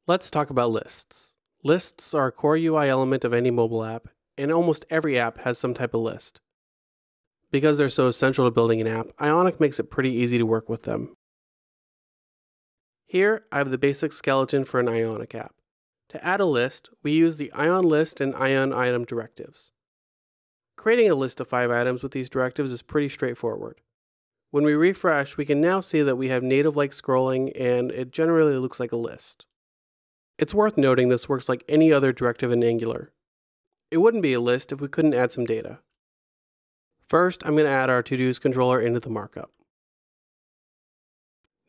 Let's talk about lists. Lists are a core UI element of any mobile app, and almost every app has some type of list. Because they're so essential to building an app, Ionic makes it pretty easy to work with them. Here, I have the basic skeleton for an Ionic app. To add a list, we use the Ion list and Ion item directives. Creating a list of 5 items with these directives is pretty straightforward. When we refresh, we can now see that we have native-like scrolling and it generally looks like a list. It's worth noting this works like any other directive in Angular. It wouldn't be a list if we couldn't add some data. First, I'm going to add our to-dos controller into the markup.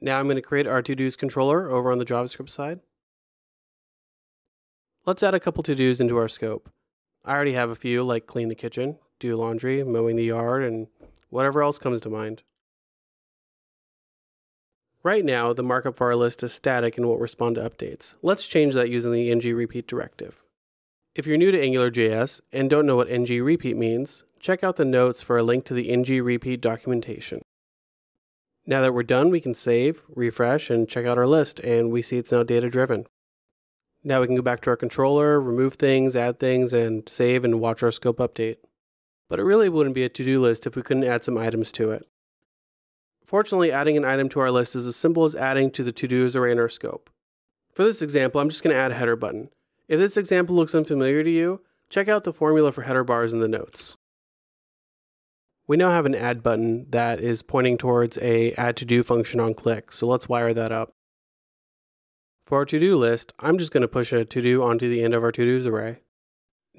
Now I'm going to create our to-dos controller over on the JavaScript side. Let's add a couple to-dos into our scope. I already have a few, like clean the kitchen, do laundry, mowing the yard, and whatever else comes to mind. Right now, the markup for our list is static and won't respond to updates. Let's change that using the Ng Repeat Directive. If you're new to AngularJS and don't know what Ng Repeat means, check out the notes for a link to the Ng Repeat documentation. Now that we're done, we can save, refresh, and check out our list, and we see it's now data-driven. Now we can go back to our controller, remove things, add things, and save and watch our scope update. But it really wouldn't be a to-do list if we couldn't add some items to it. Fortunately, adding an item to our list is as simple as adding to the to-dos array in our scope. For this example, I'm just going to add a header button. If this example looks unfamiliar to you, check out the formula for header bars in the notes. We now have an add button that is pointing towards a add to-do function on click, so let's wire that up. For our to-do list, I'm just going to push a to-do onto the end of our to-dos array.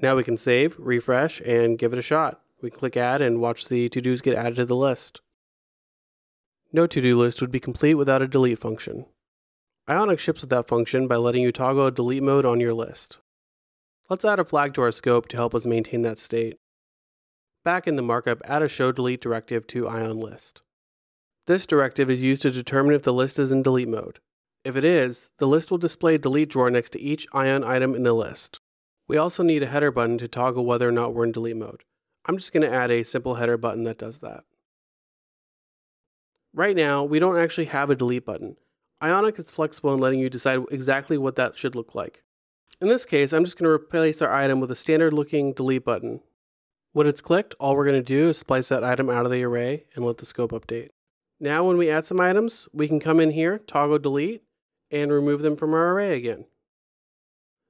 Now we can save, refresh, and give it a shot. We can click add and watch the to-dos get added to the list. No to-do list would be complete without a delete function. Ionic ships with that function by letting you toggle a delete mode on your list. Let's add a flag to our scope to help us maintain that state. Back in the markup, add a show delete directive to Ion list. This directive is used to determine if the list is in delete mode. If it is, the list will display a delete drawer next to each Ion item in the list. We also need a header button to toggle whether or not we're in delete mode. I'm just going to add a simple header button that does that. Right now, we don't actually have a delete button. Ionic is flexible in letting you decide exactly what that should look like. In this case, I'm just going to replace our item with a standard looking delete button. When it's clicked, all we're going to do is splice that item out of the array and let the scope update. Now when we add some items, we can come in here, toggle delete, and remove them from our array again.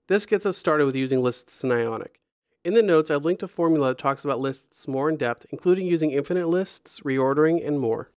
This gets us started with using lists in Ionic. In the notes, I've linked a formula that talks about lists more in depth, including using infinite lists, reordering, and more.